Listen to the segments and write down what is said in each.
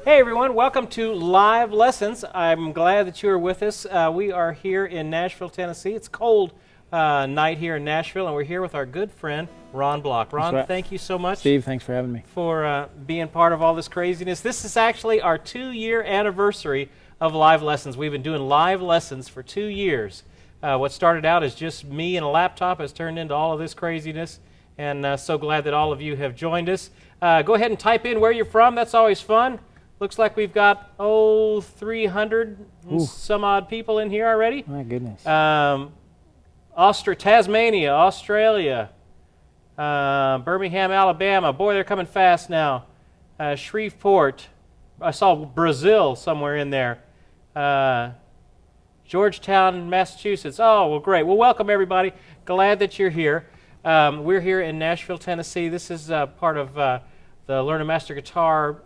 Hey everyone, welcome to Live Lessons. I'm glad that you are with us. We are here in Nashville, Tennessee. It's a cold night here in Nashville, and we're here with our good friend, Ron Block. Ron, thank you so much. Steve, thanks for having me. For being part of all this craziness. This is actually our 2-year anniversary of Live Lessons. We've been doing live lessons for 2 years. What started out as just me and a laptop has turned into all of this craziness, and so glad that all of you have joined us. Go ahead and type in where you're from. That's always fun. Looks like we've got, 300 and some odd people in here already. My goodness. Tasmania, Australia, Birmingham, Alabama. Boy, they're coming fast now. Shreveport. I saw Brazil somewhere in there. Georgetown, Massachusetts. Oh, well, great. Well, welcome, everybody. Glad that you're here. We're here in Nashville, Tennessee. This is part of the Learn to Master Guitar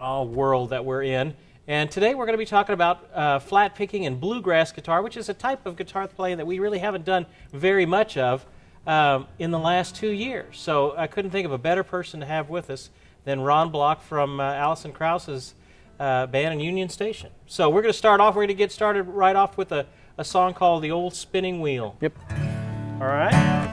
world that we're in. And today we're going to be talking about flat picking and bluegrass guitar, which is a type of guitar playing that we really haven't done very much of in the last 2 years. So I couldn't think of a better person to have with us than Ron Block from Allison Krauss's band and Union Station. So we're going to start off, we're going to get started right off with a song called The Old Spinning Wheel. Yep. All right?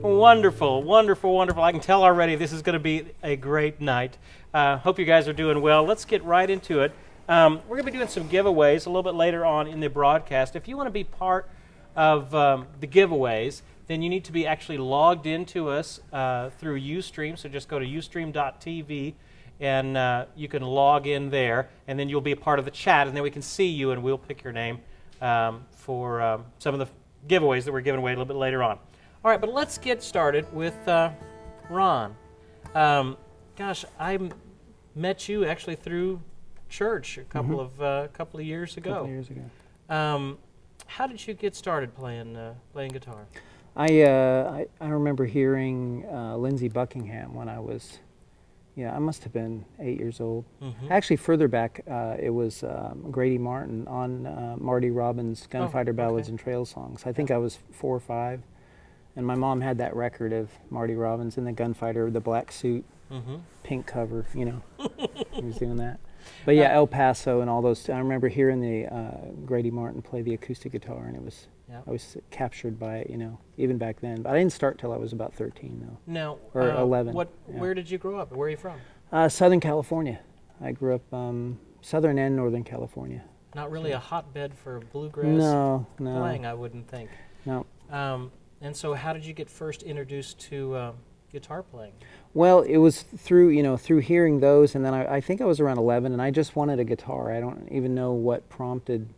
Wonderful, wonderful, wonderful. I can tell already this is going to be a great night. Hope you guys are doing well. Let's get right into it. We're going to be doing some giveaways a little bit later on in the broadcast. If you want to be part of the giveaways, then you need to be actually logged into us through Ustream. So just go to ustream.tv and you can log in there, and then you'll be a part of the chat, and then we can see you, and we'll pick your name for some of the giveaways that we're giving away a little bit later on. All right, but let's get started with Ron. Gosh, I met you actually through church a couple of years ago. A couple of years ago. How did you get started playing guitar? I remember hearing Lindsey Buckingham when I was, I must have been 8 years old. Actually, further back, it was Grady Martin on Marty Robbins' Gunfighter Ballads and Trail Songs. I think I was 4 or 5. And my mom had that record of Marty Robbins in the Gunfighter, the black suit, pink cover, He was doing that. But yeah, El Paso and all those. I remember hearing the Grady Martin play the acoustic guitar, and I was captured by it, even back then. But I didn't start till I was about 13, though. Now, or 11. Where did you grow up? Where are you from? Southern California. I grew up Southern and Northern California. Not really a hotbed for bluegrass playing, I wouldn't think. No. And so how did you get first introduced to guitar playing? Well, it was through hearing those, and then I think I was around 11, and I just wanted a guitar. I don't even know what prompted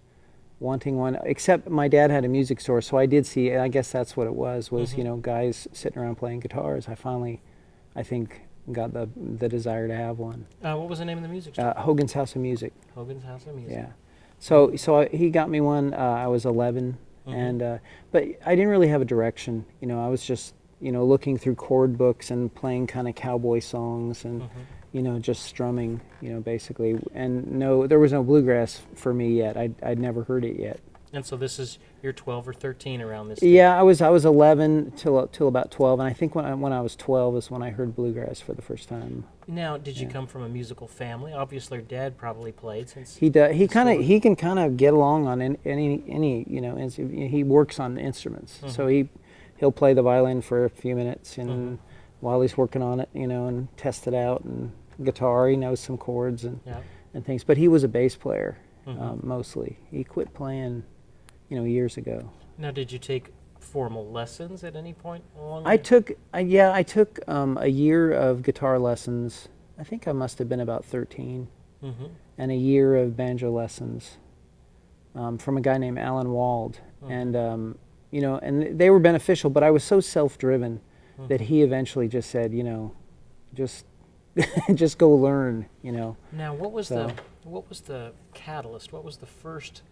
wanting one. Except my dad had a music store, so I did see. I guess that's what it was. You know, guys sitting around playing guitars. I finally, I think, got the desire to have one. What was the name of the music store? Hogan's House of Music. Hogan's House of Music. Yeah. So he got me one. I was 11, and but I didn't really have a direction. You know, I was just, you know, looking through chord books and playing kind of cowboy songs and you know, just strumming, you know, basically. And no, there was no bluegrass for me yet. I'd never heard it yet. And so this is, you're 12 or 13 around this time. Yeah, I was 11 till about 12, and I think when I was 12 is when I heard bluegrass for the first time. Now, did you come from a musical family? Obviously, your dad probably played since he does. He can kind of get along on any you know. He works on instruments, so he'll play the violin for a few minutes, and while he's working on it, you know, and test it out. And guitar, he knows some chords and things. But he was a bass player mostly. He quit playing, you know, years ago. Now, did you take formal lessons at any point along? I took a year of guitar lessons. I think I must have been about 13, and a year of banjo lessons from a guy named Alan Wald, and you know, and they were beneficial. But I was so self-driven that he eventually just said, you know, just go learn, you know. Now, what was the catalyst? What was the first?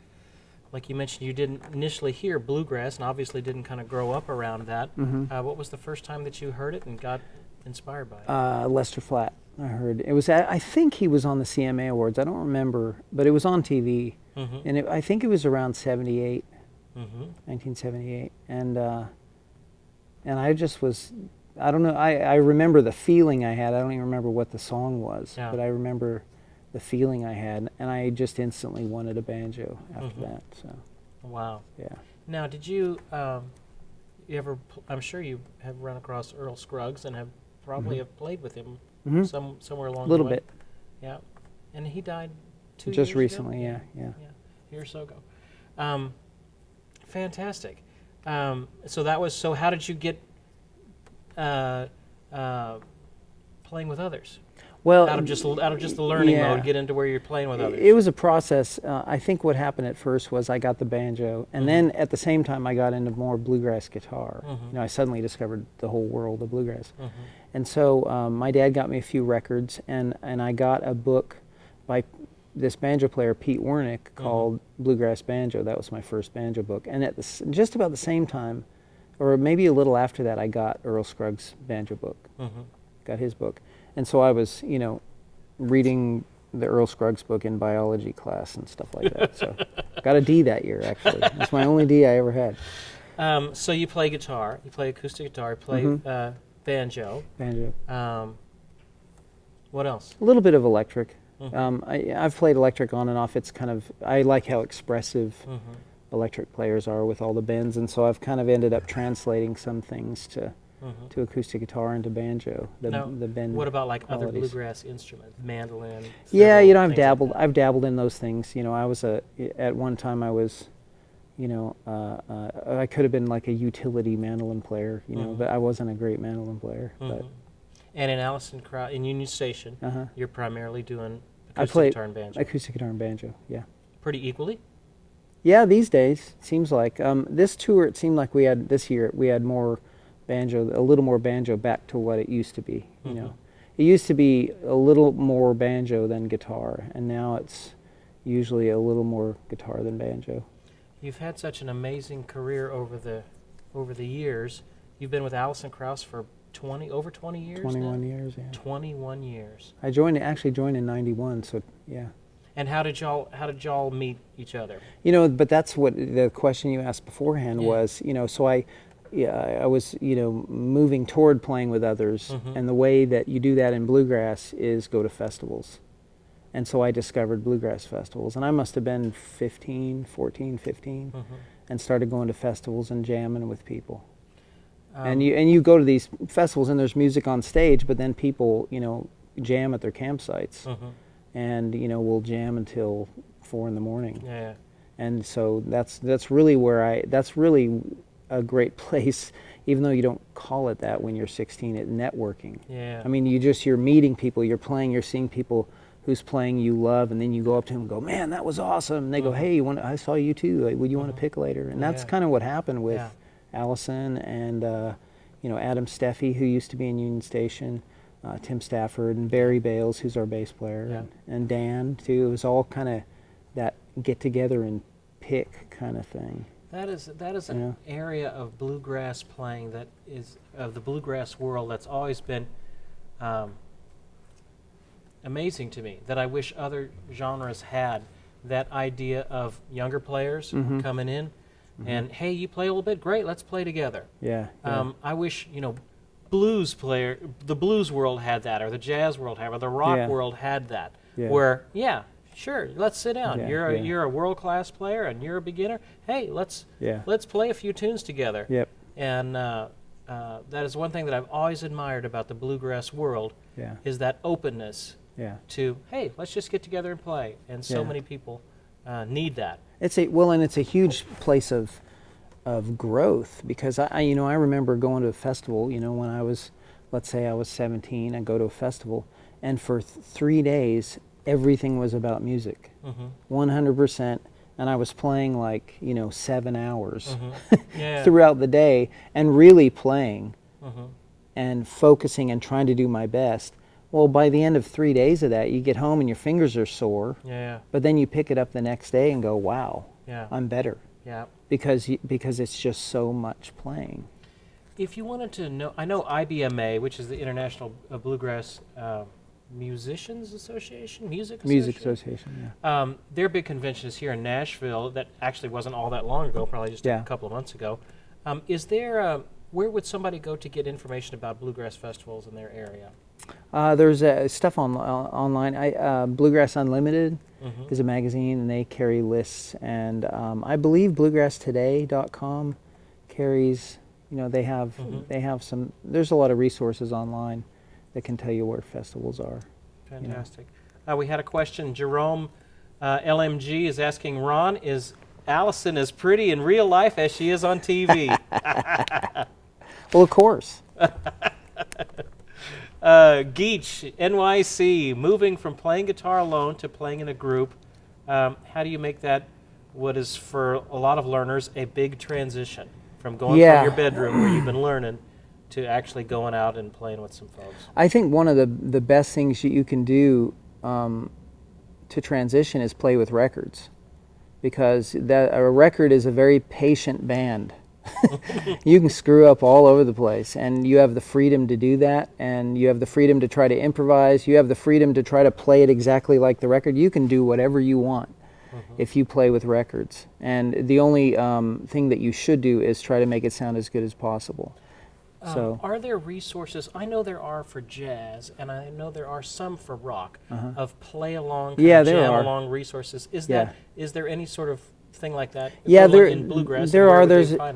Like you mentioned, you didn't initially hear bluegrass, and obviously didn't kind of grow up around that. What was the first time that you heard it and got inspired by it? Lester Flatt. I heard it was. I think he was on the CMA Awards. I don't remember, but it was on TV, and I think it was around 78, 1978, and I just was. I don't know. I remember the feeling I had. I don't even remember what the song was, but I remember the feeling I had, and I just instantly wanted a banjo after that. So. Wow. Yeah. Now, did you ever? I'm sure you have run across Earl Scruggs and have probably have played with him somewhere along the way. A little bit. Yeah, and he died 2 years just ago? recently. Yeah. A year or so ago. Fantastic. So that was. So how did you get playing with others? Well, out of just the learning mode, get into where you're playing with others. It was a process. I think what happened at first was I got the banjo, and then at the same time I got into more bluegrass guitar. You know, I suddenly discovered the whole world of bluegrass, and so my dad got me a few records, and I got a book by this banjo player Pete Wernick called Bluegrass Banjo. That was my first banjo book, and at just about the same time, or maybe a little after that, I got Earl Scruggs' banjo book. Got his book. And so I was, you know, reading the Earl Scruggs book in biology class and stuff like that. So got a D that year, actually. That's my only D I ever had. So you play guitar, you play acoustic guitar, you play banjo. Banjo. What else? A little bit of electric. I've played electric on and off. It's kind of, I like how expressive electric players are with all the bends, and so I've kind of ended up translating some things to acoustic guitar and to banjo. The bend. What about like qualities. Other bluegrass instruments, mandolin? Yeah, you know, fiddle, I've dabbled in those things. You know, I was at one time I was, you know, I could have been like a utility mandolin player, you know, but I wasn't a great mandolin player. But and in Allison Krauss, in Union Station, you're primarily doing I acoustic play guitar and banjo. Acoustic guitar and banjo, yeah. Pretty equally? Yeah, these days, it seems like. This tour, it seemed like this year, we had more banjo, a little more banjo back to what it used to be, you know. It used to be a little more banjo than guitar, and now it's usually a little more guitar than banjo. You've had such an amazing career over the years. You've been with Allison Krauss for over 20 years 21 now? years, yeah. 21 years. I actually joined in 91, so yeah. And how did y'all meet each other? You know, but that's what the question you asked beforehand was, you know, so I was, you know, moving toward playing with others, and the way that you do that in bluegrass is go to festivals. And so I discovered bluegrass festivals, and I must have been 15, and started going to festivals and jamming with people. And you go to these festivals and there's music on stage, but then people, you know, jam at their campsites, and you know, we'll jam until 4 a.m. Yeah. And so that's really that's really a great place, even though you don't call it that when you're 16. It's networking. Yeah. I mean, you're meeting people, you're playing, you're seeing people who's playing you love, and then you go up to him and go, man, that was awesome. And they go, hey, I saw you too. Like, would you want to pick later? And that's kind of what happened with Allison and Adam Steffi, who used to be in Union Station, Tim Stafford, and Barry Bales, who's our bass player, and Dan too. It was all kind of that get together and pick kind of thing. That is an area of bluegrass playing that is of the bluegrass world that's always been amazing to me, that I wish other genres had. That idea of younger players coming in and, hey, you play a little bit, great, let's play together. I wish, the blues world had that, or the jazz world had, or the rock world had that, where, sure, let's sit down. You're a world-class player and you're a beginner. Hey, let's play a few tunes together. And that is one thing that I've always admired about the bluegrass world, is that openness to, hey, let's just get together and play. And so many people need that. It's a huge place of growth, because I remember going to a festival, when I was, let's say I was 17, I'd go to a festival, and for 3 days, everything was about music, 100%, and I was playing 7 hours throughout the day, and really playing and focusing and trying to do my best. Well, by the end of 3 days of that, you get home and your fingers are sore, but then you pick it up the next day and go, wow, I'm better, because it's just so much playing. If you wanted to know, I know IBMA, which is the International Bluegrass Musicians Association, Music Association, their big convention is here in Nashville. That actually wasn't all that long ago, probably just a couple of months ago. Is there where would somebody go to get information about bluegrass festivals in their area? There's stuff online. Bluegrass Unlimited is a magazine, and they carry lists. And I believe bluegrasstoday.com carries. They have some. There's a lot of resources online that can tell you where festivals are. Fantastic. We had a question. Jerome LMG is asking, Ron, is Allison as pretty in real life as she is on TV? Well, of course. Geach, NYC, moving from playing guitar alone to playing in a group. How do you make that, what is for a lot of learners, a big transition from going from your bedroom where you've been learning to actually going out and playing with some folks? I think one of the best things you can do to transition is play with records, because a record is a very patient band. You can screw up all over the place, and you have the freedom to do that, and you have the freedom to try to improvise. You have the freedom to try to play it exactly like the record. You can do whatever you want if you play with records, and the only thing that you should do is try to make it sound as good as possible. Are there resources? I know there are for jazz, and I know there are some for rock, of play-along, jam-along resources. Is there any sort of thing like that? In bluegrass, there are.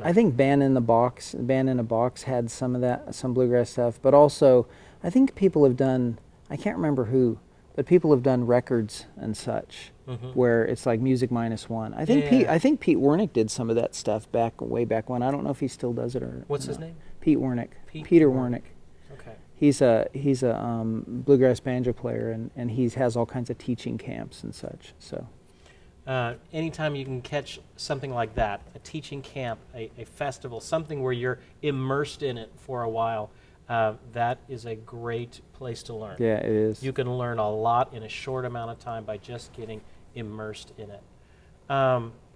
I think Band in a Box had some of that, some bluegrass stuff. But also, I think people have done. I can't remember who, but people have done records and such, where it's like music -1. I think Pete Wernick did some of that stuff way back when. I don't know if he still does it or. What's his name? Pete Wernick. Peter Wernick. Okay. He's a bluegrass banjo player, and he has all kinds of teaching camps and such. So. Anytime you can catch something like that, a teaching camp, a festival, something where you're immersed in it for a while, that is a great place to learn. Yeah, it is. You can learn a lot in a short amount of time by just getting immersed in it.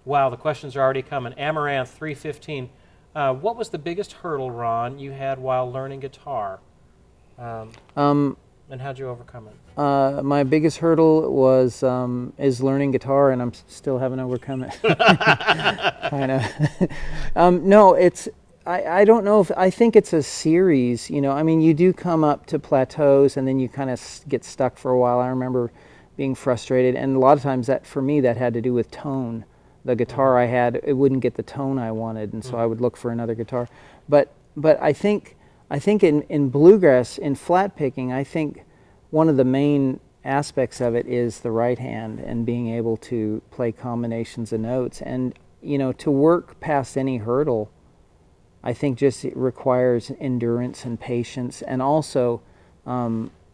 Wow, the questions are already coming. Amaranth 315. What was the biggest hurdle, Ron, you had while learning guitar? And how'd you overcome it? My biggest hurdle was is learning guitar, and I'm still haven't overcome it. No, it's I don't know if I think it's a series. I mean, you do come up to plateaus, and then you kind of get stuck for a while. I remember being frustrated, and a lot of times that for me that had to do with tone. The guitar I had, it wouldn't get the tone I wanted, and so I would look for another guitar. But I think in bluegrass, in flat picking, I think one of the main aspects of it is the right hand and being able to play combinations of notes. And, to work past any hurdle, I think just it requires endurance and patience. And also,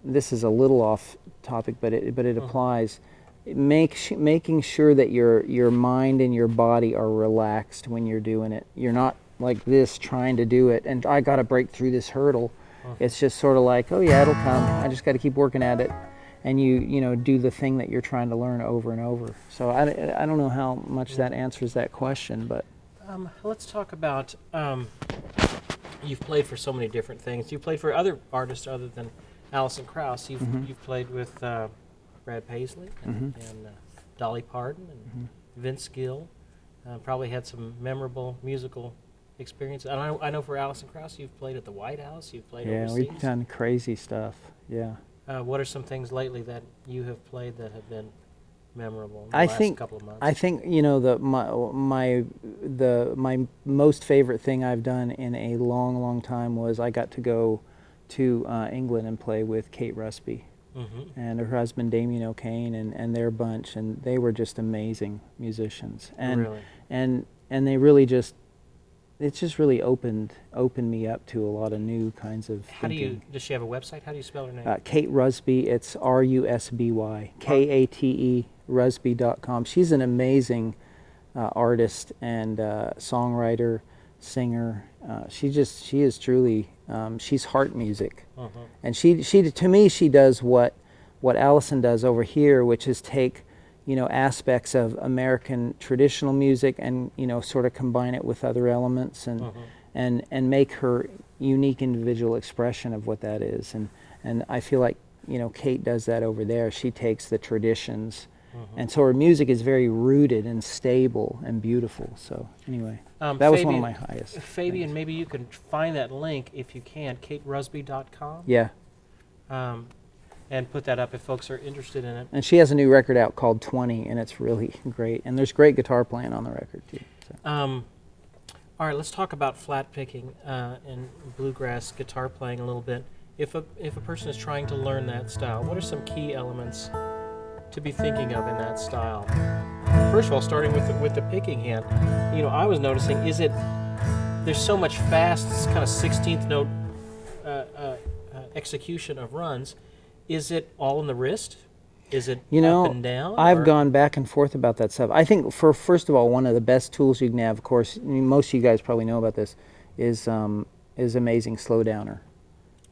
this is a little off topic, but it applies. Making sure that your mind and your body are relaxed when you're doing it. You're not like this trying to do it, and I got to break through this hurdle. It's just sort of like, oh yeah, it'll come. I just got to keep working at it, and you know, do the thing that you're trying to learn over and over. So I don't know how much that answers that question, but let's talk about. You've played for so many different things. You've played for other artists other than Allison Krauss. You've played with Brad Paisley and Dolly Parton and Vince Gill. Probably had some memorable musical experiences. And I know for Allison Krauss, you've played at the White House. You've played overseas. We've done crazy stuff. Yeah. What are some things lately that you have played that have been memorable in the last couple of months? I think, you know, my most favorite thing I've done in a long time was I got to go to England and play with Kate Rusby and her husband Damien O'Kane and their bunch, and they were just amazing musicians. And really? and they really just really opened me up to a lot of new kinds of thinking. Does she have a website? How do you spell her name? Kate Rusby, it's Rusby, Kate Rusby.com. She's an amazing artist and songwriter, singer. She is truly, she's heart music. And she to me, she does what Allison does over here, which is take, you know, aspects of American traditional music and, you know, sort of combine it with other elements and make her unique individual expression of what that is. And I feel like, you know, Kate does that over there. She takes the traditions, and so her music is very rooted and stable and beautiful. So anyway, that was one of my highest. Fabian, maybe you can find that link if you can, katerusby.com. Yeah. And put that up if folks are interested in it. And she has a new record out called 20, and it's really great. And there's great guitar playing on the record, too. So. All right, let's talk about flat picking and bluegrass guitar playing a little bit. If a person is trying to learn that style, what are some key elements to be thinking of in that style? First of all, starting with the picking hand, you know, I was noticing, there's so much fast, kind of 16th note execution of runs. Is it all in the wrist? Is it up and down? I've gone back and forth about that stuff. I think, first of all, one of the best tools you can have, of course, most of you guys probably know about this, is Amazing Slowdowner.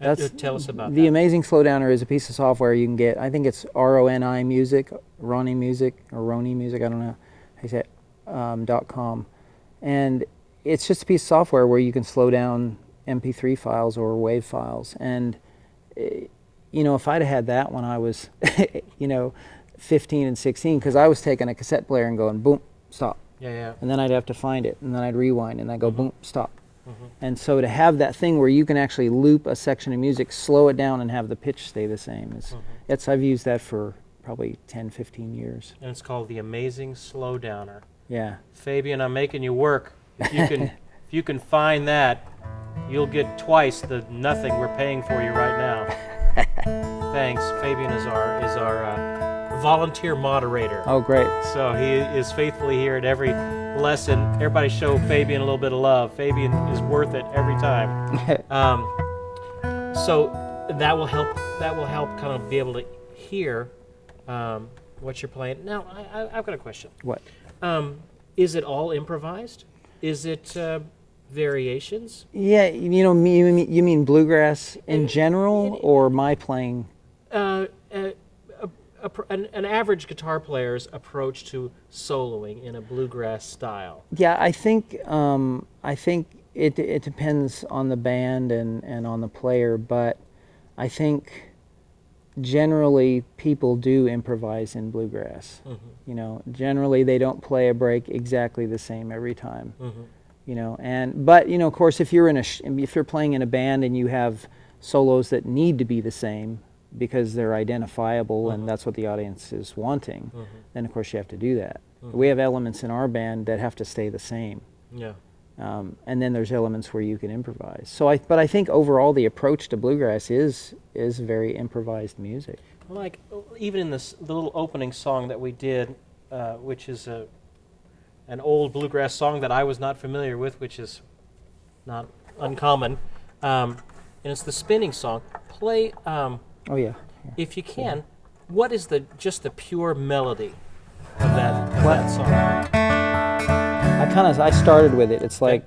Tell us about that. The Amazing Slowdowner is a piece of software you can get. I think it's RONI Music, Roni Music, or Roni Music, I don't know how you say it, .com. And it's just a piece of software where you can slow down MP3 files or WAV files. And you know, if I'd had that when I was, you know, 15 and 16, because I was taking a cassette player and going, boom, stop. Yeah. And then I'd have to find it, and then I'd rewind, and I'd go, boom, stop. And so to have that thing where you can actually loop a section of music, slow it down, and have the pitch stay the same, I've used that for probably 10, 15 years. And it's called the Amazing Slowdowner. Yeah. Fabian, I'm making you work. If you can find that, you'll get twice the nothing we're paying for you right now. Thanks. Fabian is our volunteer moderator. Oh, great. So he is faithfully here at every lesson. Everybody show Fabian a little bit of love. Fabian is worth it every time. So that will help kind of be able to hear what you're playing. Now, I've got a question. What? Is it all improvised? Is it variations? Yeah, you know, you mean bluegrass in general, or my playing? An average guitar player's approach to soloing in a bluegrass style. Yeah, I think it depends on the band and on the player, but I think generally people do improvise in bluegrass. You know, generally they don't play a break exactly the same every time. You know, but you know, of course, if you're playing in a band and you have solos that need to be the same because they're identifiable and that's what the audience is wanting, then of course you have to do that. We have elements in our band that have to stay the same. Yeah. And then there's elements where you can improvise. But I think overall the approach to bluegrass is very improvised music. Like even in the little opening song that we did, which is an old bluegrass song that I was not familiar with, which is not uncommon, and it's the spinning song. Play, oh yeah. if you can, what is just the pure melody of that song? I started with it. It's like.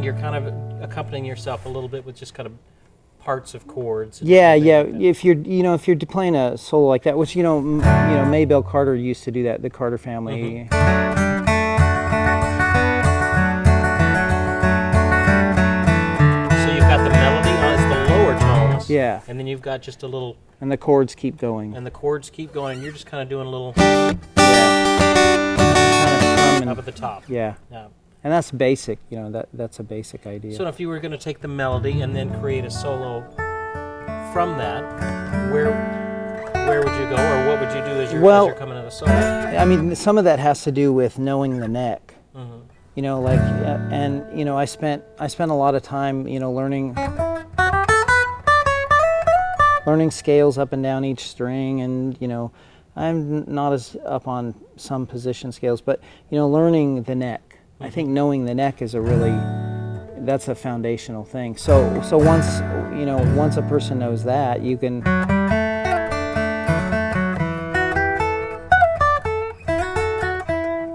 You're kind of accompanying yourself a little bit with just kind of parts of chords. Yeah. If you're playing a solo like that, which Maybelle Carter used to do that, the Carter family. So you've got the melody on it's the lower tones. Yeah. And then you've got just a little. And the chords keep going. And you're just kind of doing a little. Yeah. Kind of up at the top. Yeah. And that's basic, that's a basic idea. So if you were going to take the melody and then create a solo from that, where would you go, or what would you do as you're coming at a solo? I mean, some of that has to do with knowing the neck. I spent a lot of time, learning scales up and down each string, and I'm not as up on some position scales, but learning the neck. I think knowing the neck is that's a foundational thing. So once a person knows that, you can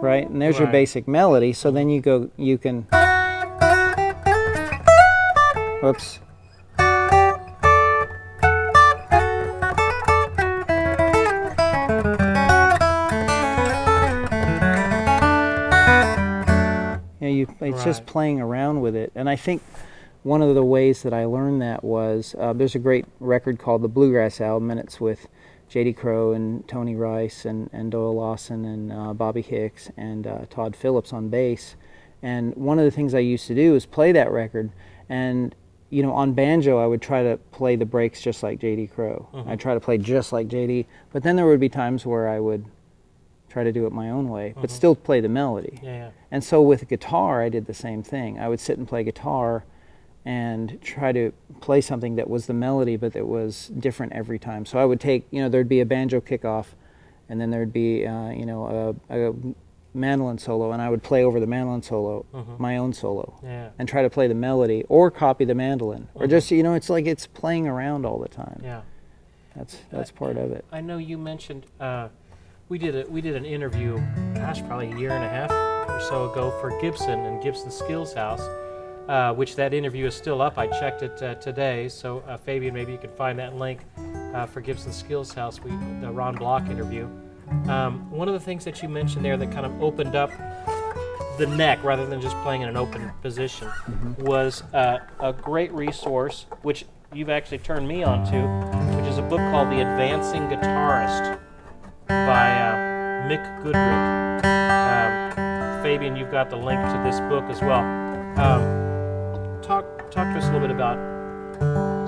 right, and there's your basic melody. So then you can whoops. It's just playing around with it. And I think one of the ways that I learned that was, there's a great record called the Bluegrass album, and it's with J.D. Crowe and Tony Rice and Doyle Lawson and Bobby Hicks and Todd Phillips on bass. And one of the things I used to do is play that record, and on banjo I would try to play the breaks just like J.D. Crowe. I'd try to play just like J.D., but then there would be times where I would try to do it my own way, but still play the melody. And so with guitar, I did the same thing. I would sit and play guitar and try to play something that was the melody, but that was different every time. So I would take, there'd be a banjo kickoff, and then there'd be, a mandolin solo, and I would play over the mandolin solo, my own solo, and try to play the melody or copy the mandolin, or just, it's like it's playing around all the time. That's part of it. I know you mentioned. We did an interview, probably a year and a half or so ago for Gibson and Gibson Skills House, which that interview is still up. I checked it today, so Fabian, maybe you can find that link for Gibson Skills House, the Ron Block interview. One of the things that you mentioned there that kind of opened up the neck rather than just playing in an open position was a great resource, which you've actually turned me on to, which is a book called The Advancing Guitarist by Mick Goodrick. Fabian, you've got the link to this book as well. Talk to us a little bit about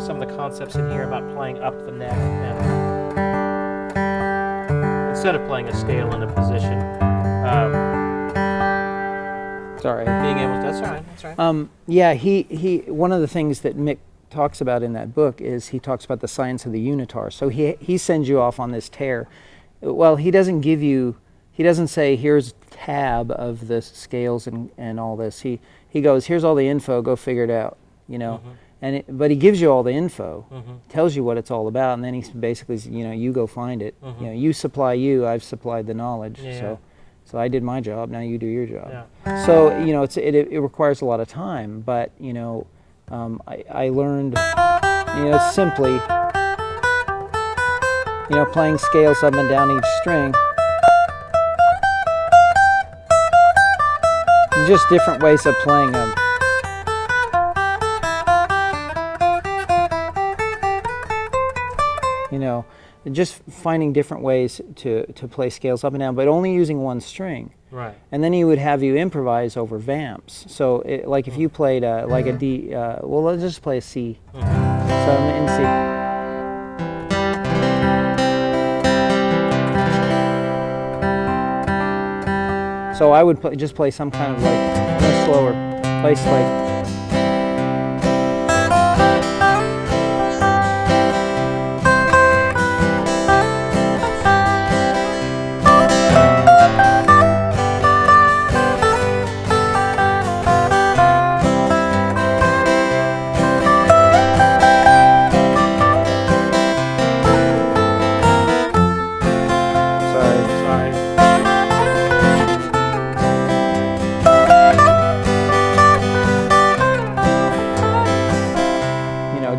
some of the concepts in here about playing up the neck, and instead of playing a scale in a position. Sorry. Being able to, that's all right. Yeah, he one of the things that Mick talks about in that book is he talks about the science of the unitar. So he sends you off on this tear. Well, he doesn't say, here's tab of the scales and all this. He goes, here's all the info, go figure it out, but he gives you all the info, tells you what it's all about, and then he basically, you go find it. You supply I've supplied the knowledge. So I did my job, now you do your job. So, it requires a lot of time, but, I learned, simply, playing scales up and down each string. Just different ways of playing them. just finding different ways to play scales up and down, but only using one string. Right. And then he would have you improvise over vamps. So, like if you played like a D, well, let's just play a C. So I'm in C. So I would just play some kind of like slower place, like.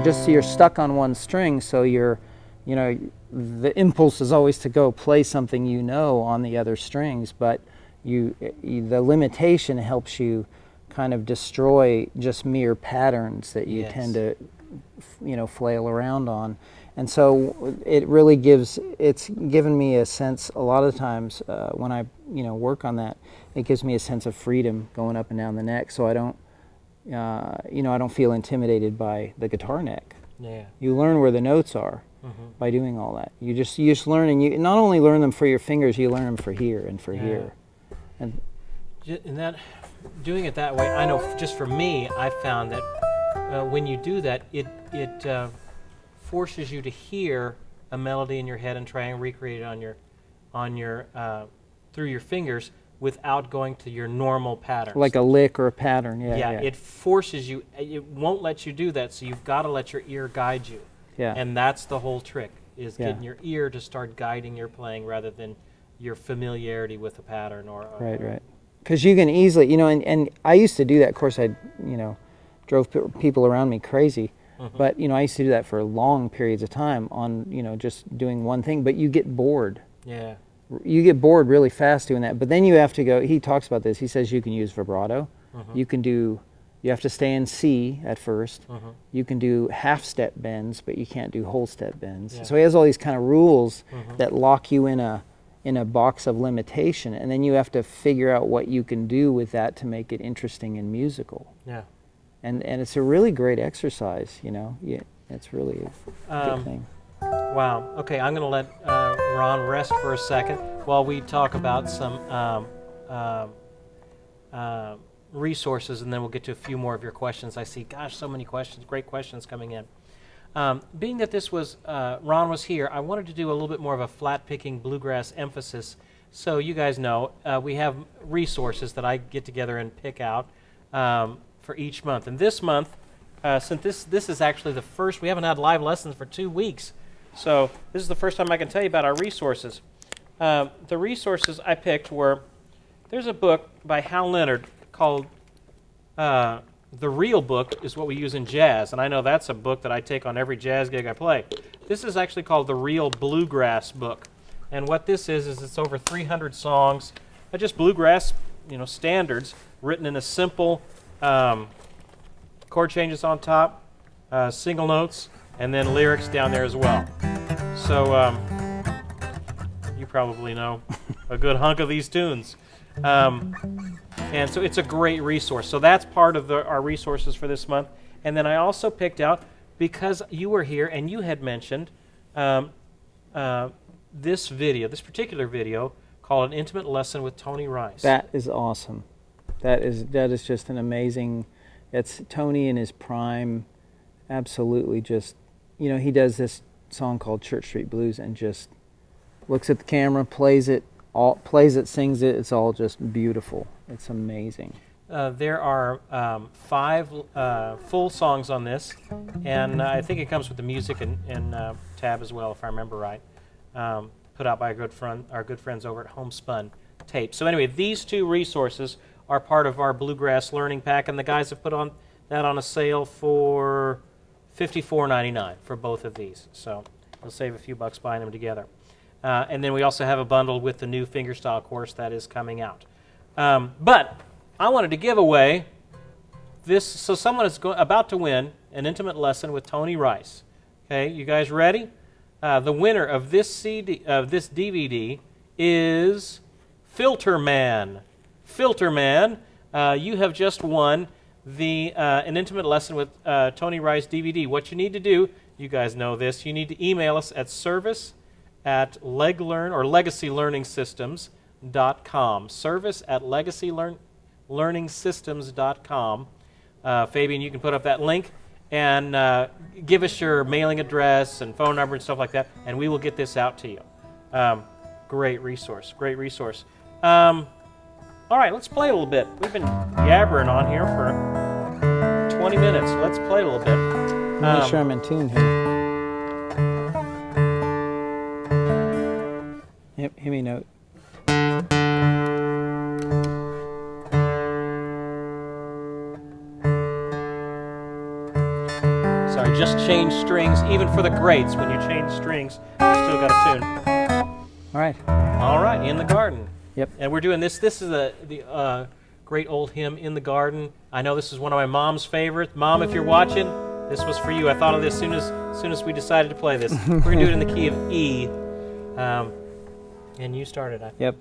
Just so you're stuck on one string, so the impulse is always to go play something on the other strings, but the limitation helps you kind of destroy just mere patterns that you tend to flail around on. And so it really it's given me a sense a lot of times when I work on that, it gives me a sense of freedom going up and down the neck, so I don't I don't feel intimidated by the guitar neck. Yeah. You learn where the notes are by doing all that. You just learn, and you not only learn them for your fingers, you learn them for here and for here. And that doing it that way, I know just for me, I found that when you do that, it forces you to hear a melody in your head and try and recreate it on your through your fingers, without going to your normal patterns. Like a lick or a pattern, yeah. It forces you, it won't let you do that, so you've got to let your ear guide you. Yeah. And that's the whole trick, is getting your ear to start guiding your playing rather than your familiarity with a pattern. Right. Because you can easily, and I used to do that. Of course, I, drove people around me crazy. But, I used to do that for long periods of time on, just doing one thing. But you get bored. Yeah. You get bored really fast doing that, but then you have to go. He talks about this. He says you can use vibrato. You have to stay in C at first. You can do half step bends, but you can't do whole step bends. So he has all these kind of rules that lock you in a box of limitation, and then you have to figure out what you can do with that to make it interesting and musical. Yeah. And it's a really great exercise. It's really a good thing. Wow. Okay, I'm going to let Ron rest for a second while we talk about some resources, and then we'll get to a few more of your questions. I see, gosh, so many questions, great questions coming in. Being that this was, Ron was here, I wanted to do a little bit more of a flat-picking bluegrass emphasis. So you guys know, we have resources that I get together and pick out for each month. And this month, since this is actually the first, we haven't had live lessons for 2 weeks. So this is the first time I can tell you about our resources. The resources I picked were, there's a book by Hal Leonard called The Real Book is What We Use in Jazz. And I know that's a book that I take on every jazz gig I play. This is actually called The Real Bluegrass Book. And what this is it's over 300 songs, just bluegrass, standards, written in a simple chord changes on top, single notes, and then lyrics down there as well. So you probably know a good hunk of these tunes. And so it's a great resource. So that's part of our resources for this month. And then I also picked out, because you were here and you had mentioned this particular video called An Intimate Lesson with Tony Rice. That is awesome. That is just an amazing, it's Tony in his prime, absolutely just, he does this song called Church Street Blues and just looks at the camera, plays it, sings it. It's all just beautiful. It's amazing. There are 5 full songs on this, and I think it comes with the music and tab as well, if I remember right. Put out by our good friends over at Homespun Tape. So anyway, these 2 resources are part of our Bluegrass Learning Pack, and the guys have put that on a sale for $54.99 for both of these. So we'll save a few bucks buying them together. And then we also have a bundle with the new fingerstyle course that is coming out. But I wanted to give away this, so someone is about to win an intimate lesson with Tony Rice. Okay, you guys ready? The winner of this DVD is Filter Man. Filter Man, you have just won an intimate lesson with Tony Rice DVD. What you need to do, you guys know this, you need to email us at service@legacylearningsystems.com. Service@legacylearningsystems.com. Fabian, you can put up that link and give us your mailing address and phone number and stuff like that, and we will get this out to you. Great resource, great resource. All right, let's play a little bit. We've been yabbering on here for 20 minutes. Let's play a little bit. Make sure I'm in tune here. Yep, hit me note. Sorry, just change strings. Even for the greats, when you change strings, you still got a tune. All right. All right, In the Garden. Yep. And we're doing this. This is the great old hymn, In the Garden. I know this is one of my mom's favorites. Mom, if you're watching, this was for you. I thought of this as soon as we decided to play this. We're going to do it in the key of E. And you started, I think. Yep.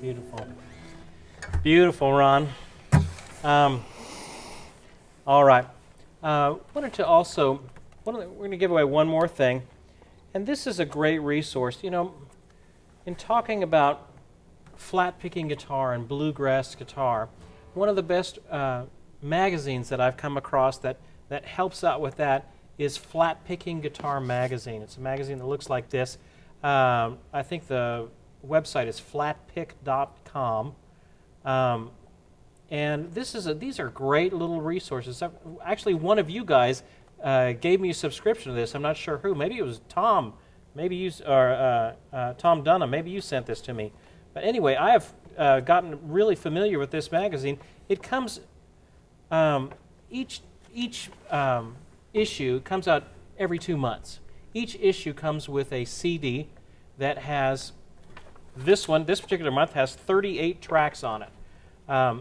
Beautiful. Beautiful, Ron. All right. Wanted to also we're going to give away one more thing, and this is a great resource. You know, in talking about flat picking guitar and bluegrass guitar, one of the best magazines that I've come across that helps out with that is Flatpicking Guitar Magazine. It's a magazine that looks like this. I think the website is flatpick.com. And these are great little resources. Actually, one of you guys gave me a subscription to this. I'm not sure who. Maybe it was Tom. Maybe you or Tom Dunham. Maybe you sent this to me. But anyway, I have gotten really familiar with this magazine. It comes each issue comes out every 2 months. Each issue comes with a CD that has this particular month has 38 tracks on it,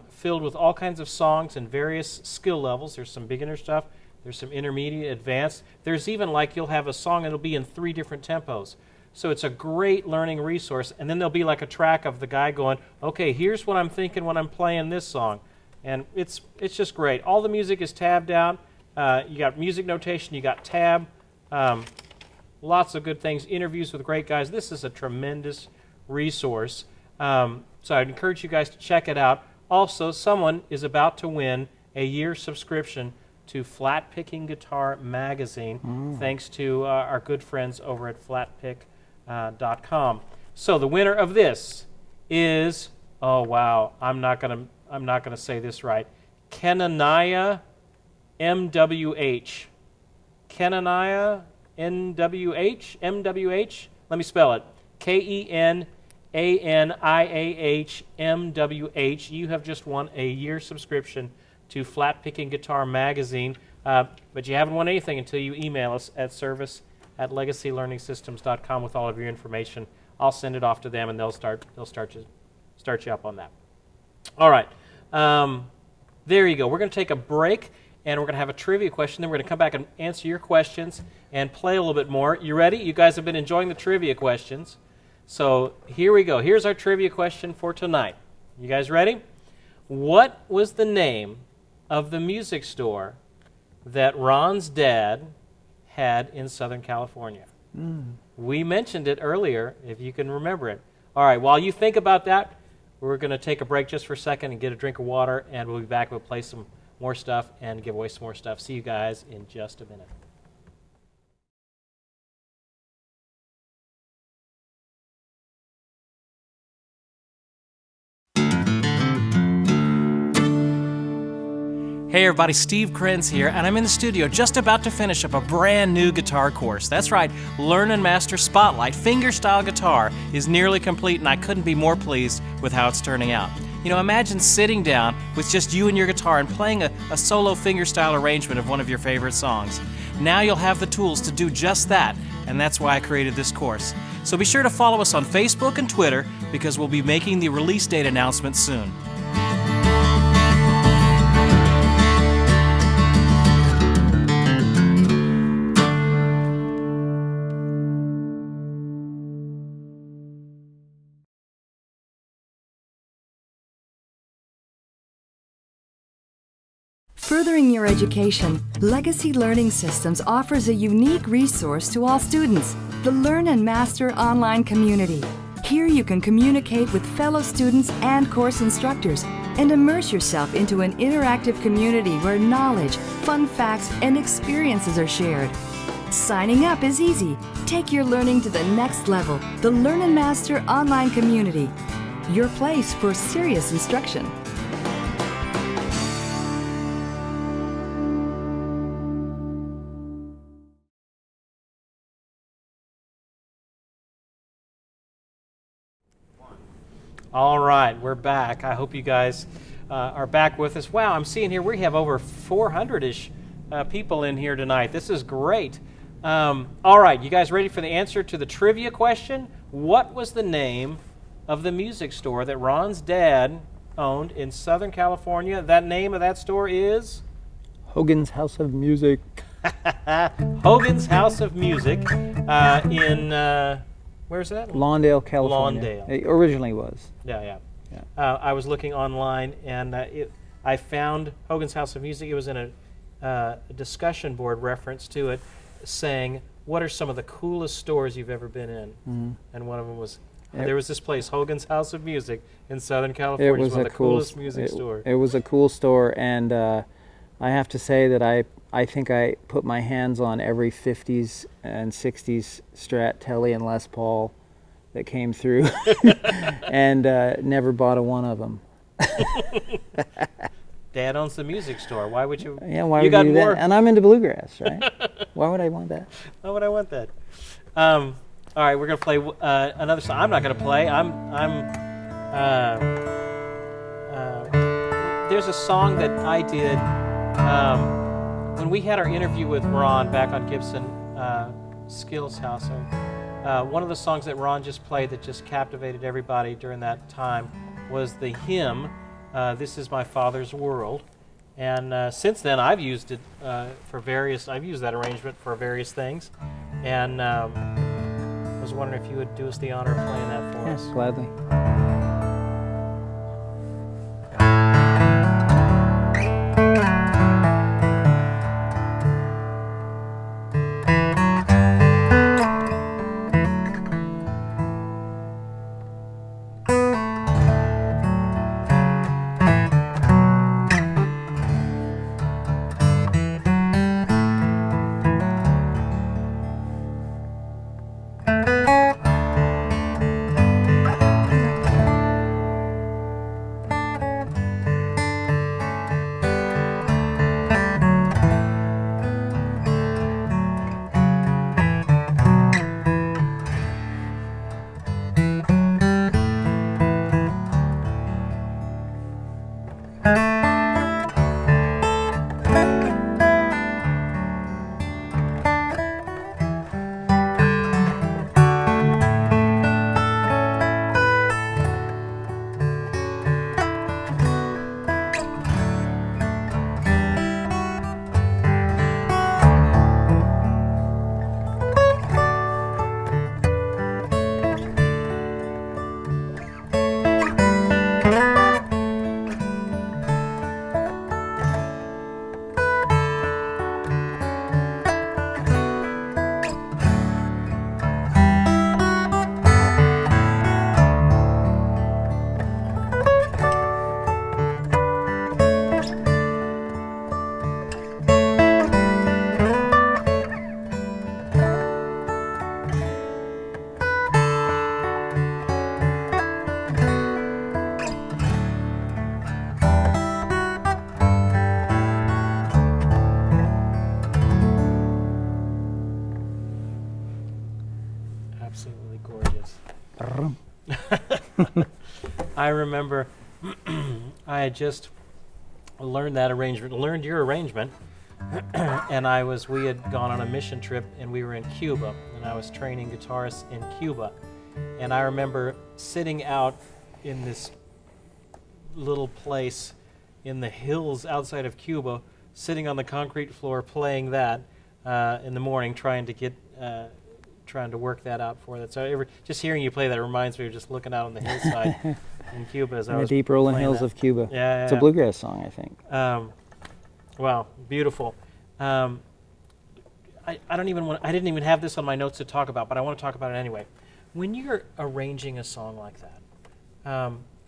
filled with all kinds of songs and various skill levels. There's some beginner stuff. There's some intermediate, advanced. There's even like you'll have a song and it'll be in 3 different tempos. So it's a great learning resource. And then there'll be like a track of the guy going, okay, here's what I'm thinking when I'm playing this song. And it's just great. All the music is tabbed out. You got music notation, you got tab, lots of good things, interviews with great guys. This is a tremendous resource. So I'd encourage you guys to check it out. Also, someone is about to win a year subscription to Flatpicking Guitar Magazine, thanks to our good friends over at flatpick.com. So the winner of this is, oh wow, I'm not gonna say this right, Kenaniah MWH. Kenaniah MWH. Let me spell it. KENANIAH MWH. You have just won a year subscription to Flatpicking Guitar Magazine, but you haven't won anything until you email us at service@legacylearningsystems.com with all of your information. I'll send it off to them, and they'll start you up on that. All right, there you go. We're going to take a break, and we're going to have a trivia question. Then we're going to come back and answer your questions and play a little bit more. You ready? You guys have been enjoying the trivia questions. So here we go. Here's our trivia question for tonight. You guys ready? What was the name of the music store that Ron's dad had in Southern California? We mentioned it earlier, if you can remember it. All right, while you think about that, we're going to take a break just for a second and get a drink of water, and we'll be back. We'll play some more stuff and give away some more stuff. See you guys in just a minute. Hey everybody, Steve Krenz here, and I'm in the studio just about to finish up a brand new guitar course. That's right, Learn and Master Spotlight fingerstyle guitar is nearly complete, and I couldn't be more pleased with how it's turning out. You know, imagine sitting down with just you and your guitar and playing a solo fingerstyle arrangement of one of your favorite songs. Now you'll have the tools to do just that, and that's why I created this course. So be sure to follow us on Facebook and Twitter, because we'll be making the release date announcement soon. Furthering your education, Legacy Learning Systems offers a unique resource to all students, the Learn and Master online community. Here you can communicate with fellow students and course instructors and immerse yourself into an interactive community where knowledge, fun facts, and experiences are shared. Signing up is easy. Take your learning to the next level. The Learn and Master online community, your place for serious instruction. All right, we're back. I hope you guys are back with us. Wow, I'm seeing here we have over 400-ish people in here tonight. This is great. All right, you guys ready for the answer to the trivia question? What was the name of the music store that Ron's dad owned in Southern California? That name of that store is? Hogan's House of Music. Hogan's House of Music in... where's that? Lawndale, California. Lawndale. It originally was. Yeah. I was looking online, and I found Hogan's House of Music. It was in a discussion board reference to it. saying, what are some of the coolest stores you've ever been in? And one of them was, there was this place, Hogan's House of Music in Southern California. It was one of the coolest music store. It was a cool store, and I have to say that I think I put my hands on every 50s and 60s Strat, Telly, and Les Paul that came through, and never bought a one of them. Dad owns the music store. Why would you? Yeah, why you would got you do more? that? And I'm into bluegrass, right? Why would I want that? Why would I want that? All right, we're gonna play another song. I'm not gonna play. There's a song that I did when we had our interview with Ron back on Gibson Skills House. One of the songs that Ron just played that just captivated everybody during that time was the hymn, This Is My Father's World. And since then, I've used it I've used that arrangement for various things. And I was wondering if you would do us the honor of playing that for us. Yes, gladly. Absolutely gorgeous. I remember I had just learned your arrangement, and we had gone on a mission trip, and we were in Cuba, and I was training guitarists in Cuba. And I remember sitting out in this little place in the hills outside of Cuba, sitting on the concrete floor playing that in the morning, trying to work that out for that. So just hearing you play that reminds me of just looking out on the hillside in Cuba as I was The deep rolling playing hills that. of Cuba. Yeah, It's a bluegrass song, I think. Wow, beautiful. I didn't even have this on my notes to talk about, but I want to talk about it anyway. When you're arranging a song like that,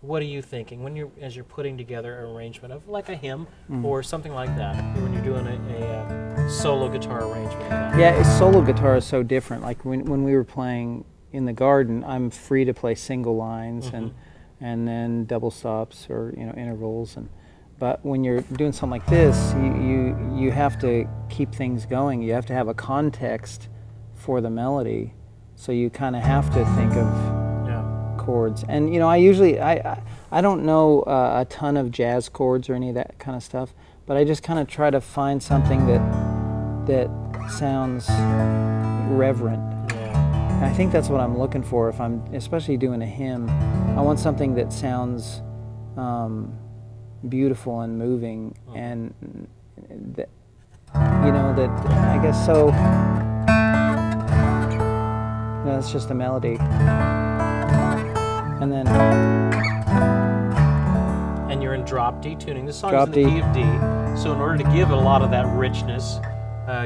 what are you thinking as you're putting together an arrangement of like a hymn or something like that? When you're doing a solo guitar arrangement of that? Yeah, solo guitar is so different. Like when we were playing in the garden, I'm free to play single lines and then double stops or intervals. But when you're doing something like this, you have to keep things going. You have to have a context for the melody, so you kind of have to think of chords. And I don't know a ton of jazz chords or any of that kind of stuff, but I just kind of try to find something that sounds reverent. Yeah. And I think that's what I'm looking for if I'm especially doing a hymn. I want something that sounds beautiful and moving, and that I guess so. It's just a melody, and then. And you're in drop D tuning. This song Drop is in the D. key of D, so in order to give it a lot of that richness,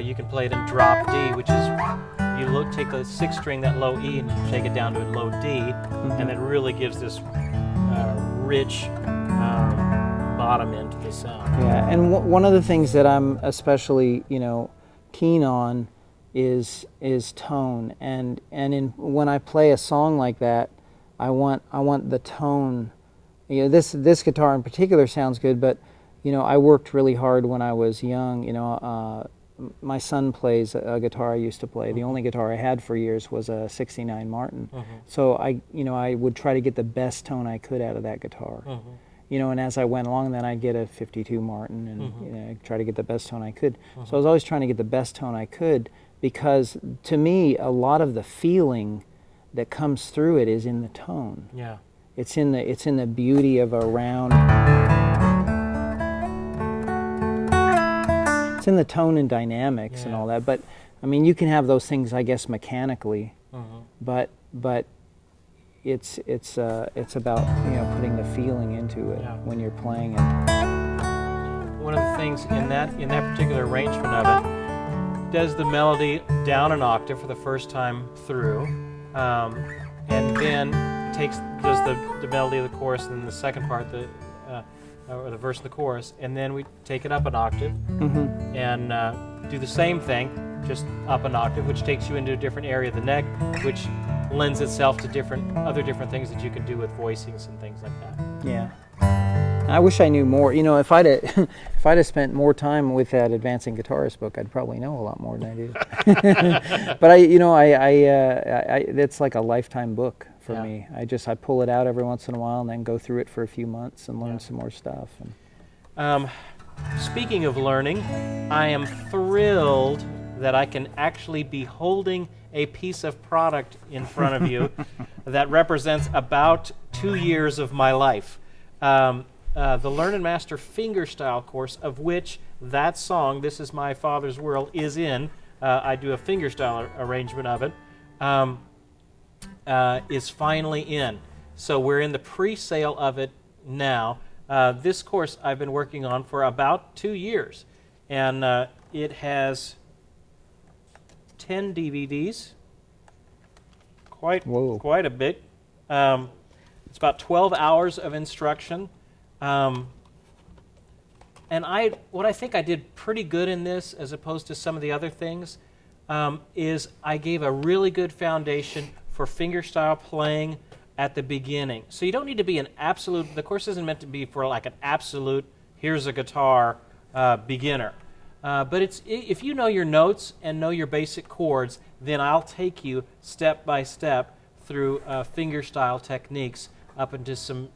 you can play it in drop D, which is you take the sixth string, that low E, and you take it down to a low D, and it really gives this rich bottom end to the sound. Yeah, and one of the things that I'm especially, keen on is tone, and when I play a song like that, I want the tone. This guitar in particular sounds good, but I worked really hard when I was young. My son plays a guitar I used to play. The only guitar I had for years was a '69 Martin. So I would try to get the best tone I could out of that guitar. And as I went along, then I'd get a '52 Martin and I'd try to get the best tone I could. So I was always trying to get the best tone I could, because to me, a lot of the feeling that comes through it is in the tone. Yeah. It's in the beauty of a round. It's in the tone and dynamics and all that. But I mean, you can have those things, I guess, mechanically. But it's about putting the feeling into it when you're playing it. One of the things in that particular arrangement of it does the melody down an octave for the first time through, and then does the melody of the chorus, and then the second part, or the verse of the chorus, and then we take it up an octave and do the same thing, just up an octave, which takes you into a different area of the neck, which lends itself to other different things that you can do with voicings and things like that. Yeah. I wish I knew more. If I'd have spent more time with that Advancing Guitarist book, I'd probably know a lot more than I do. But it's like a lifetime book for me. I pull it out every once in a while and then go through it for a few months and learn some more stuff. Speaking of learning, I am thrilled that I can actually be holding a piece of product in front of you that represents about 2 years of my life. The Learn and Master fingerstyle course, of which that song, This Is My Father's World, is in. I do a fingerstyle arrangement of it, is finally in. So we're in the pre-sale of it now. This course I've been working on for about 2 years, and it has 10 DVDs, quite a bit. It's about 12 hours of instruction. And what I think I did pretty good in this, as opposed to some of the other things, is I gave a really good foundation for fingerstyle playing at the beginning. So you don't need to be the course isn't meant to be for like an absolute, here's a guitar beginner. But if you know your notes and know your basic chords, then I'll take you step by step through fingerstyle techniques up into some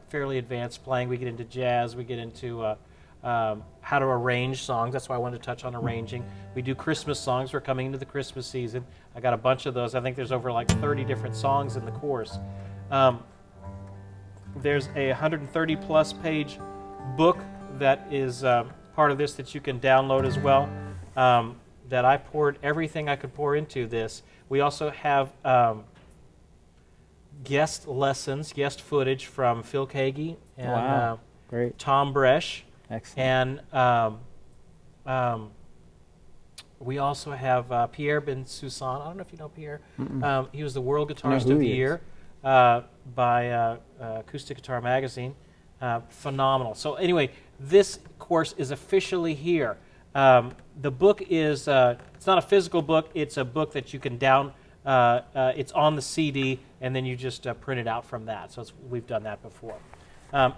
fairly advanced playing. We get into jazz, we get into how to arrange songs. That's why I wanted to touch on arranging. We do Christmas songs. We're coming into the Christmas season. I got a bunch of those. I think there's over like 30 different songs in the course. There's a 130 plus page book that is part of this that you can download as well, that I poured everything I could pour into this. We also have guest lessons, guest footage from Phil Kagi and Great. Tom Bresch. Excellent. And we also have Pierre Ben Susan. I don't know if you know Pierre. He was the World Guitarist of the Year by Acoustic Guitar Magazine. Phenomenal. So anyway, this course is officially here. The book is, it's not a physical book, it's a book that you can it's on the CD, and then you just print it out from that. So we've done that before.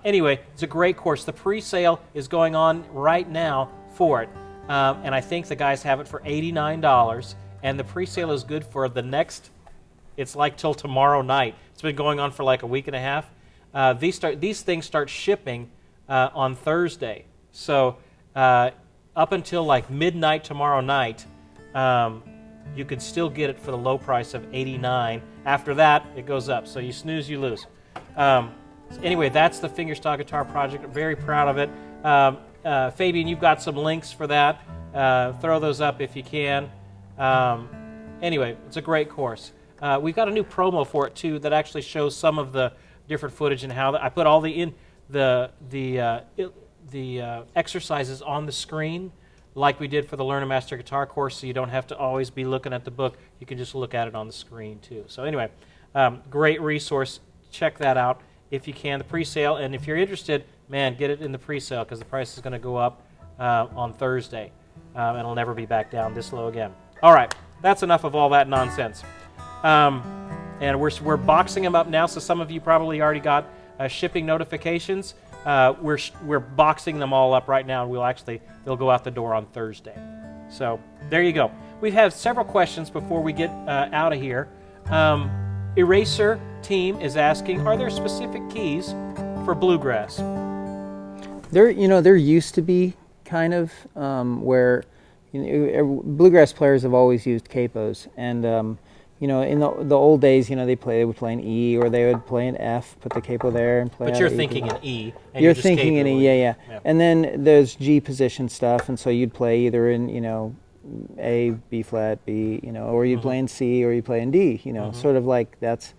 Anyway, it's a great course. The pre-sale is going on right now for it. And I think the guys have it for $89. And the pre-sale is good for the next, it's like till tomorrow night. It's been going on for like a week and a half. These things start shipping on Thursday. So up until like midnight tomorrow night, you can still get it for the low price of $89. After that, it goes up. So you snooze, you lose. Anyway, that's the Fingerstyle Guitar Project. I'm very proud of it. Fabian, you've got some links for that. Throw those up if you can. Anyway, it's a great course. We've got a new promo for it too that actually shows some of the different footage and how I put all the exercises on the screen like we did for the Learn and Master Guitar course, so you don't have to always be looking at the book. You can just look at it on the screen, too. So anyway, great resource. Check that out if you can, the pre-sale. And if you're interested, man, get it in the pre-sale because the price is going to go up on Thursday. And it'll never be back down this low again. All right, that's enough of all that nonsense. And we're boxing them up now, so some of you probably already got shipping notifications. We're boxing them all up right now, and they'll go out the door on Thursday. So there you go. We have several questions before we get out of here. Eraser Team is asking, are there specific keys for bluegrass? There used to be kind of where bluegrass players have always used capos, and in the old days, they would play an E, or they would play an F, put the capo there, and play. But you're thinking an E. And you're thinking an E, yeah. And then there's G position stuff, and so you'd play either in A, B flat, B, or you'd play in C, or you play in D. Sort of like that's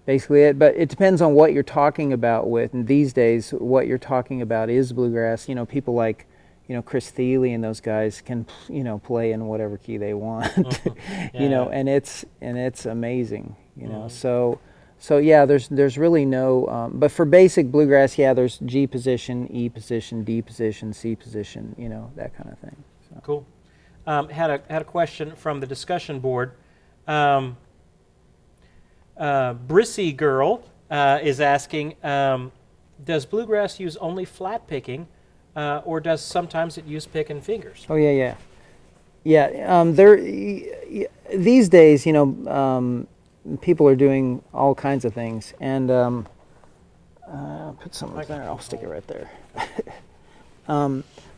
basically it. But it depends on what you're talking about with. And these days, what you're talking about is bluegrass. People like Chris Thiele and those guys can play in whatever key they want. And it's amazing. So yeah, there's really no. But for basic bluegrass, yeah, there's G position, E position, D position, C position. That kind of thing. So. Cool. Had a question from the discussion board. Brissy Girl is asking, does bluegrass use only flat picking, or does sometimes it use pick and fingers? Oh yeah. These days, people are doing all kinds of things, and I'll put some right there. I'll stick it right there.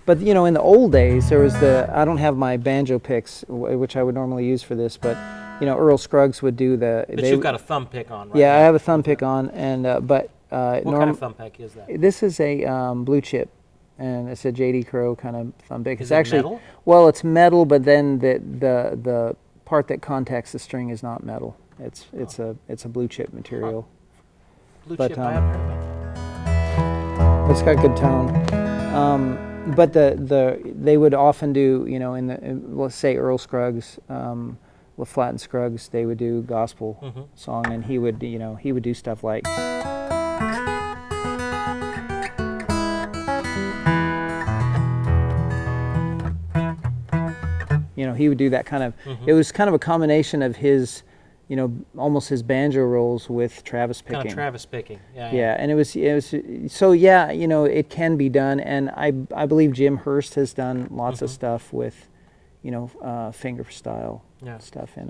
But in the old days, there was I don't have my banjo picks, which I would normally use for this, but Earl Scruggs would do the. But you've got a thumb pick on, right? Yeah, I have a thumb pick on, and what kind of thumb pick is that? This is a blue chip, and it's a J.D. Crowe kind of thumb pick. Is it's it actually metal? Well, it's metal, but then the part that contacts the string is not metal. It's a blue chip material. Blue chip. I haven't heard of that. It's got good tone. But they would often do, let's say Earl Scruggs, with Flatt and Scruggs, they would do gospel song, and he would do stuff like. He would do that kind of. It was kind of a combination of his, almost his banjo rolls with Travis picking. Kind of Travis picking. Yeah, and it was so yeah, it can be done, and I believe Jim Hurst has done lots of stuff with, finger style stuff in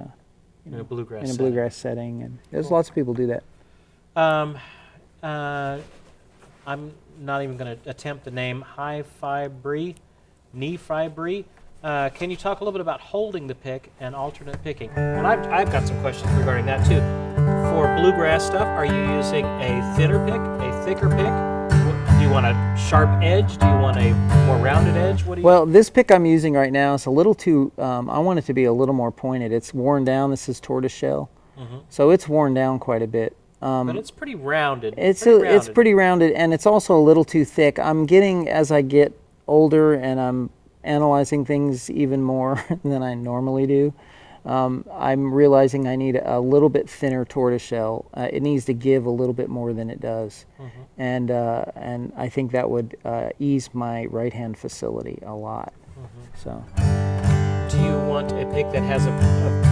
a bluegrass setting, and there's lots of people do that. I'm not even going to attempt the name Knee Fibri. Can you talk a little bit about holding the pick and alternate picking? And I've got some questions regarding that too. For bluegrass stuff, are you using a thinner pick, a thicker pick? Do you want a sharp edge? Do you want a more rounded edge? Well, this pick I'm using right now is a little too. I want it to be a little more pointed. It's worn down. This is tortoiseshell, so it's worn down quite a bit. But it's pretty rounded. It's pretty rounded, and it's also a little too thick. I'm getting, as I get older, and I'm analyzing things even more than I normally do, I'm realizing I need a little bit thinner tortoiseshell. It needs to give a little bit more than it does, and I think that would ease my right hand facility a lot. So, do you want a pick that has a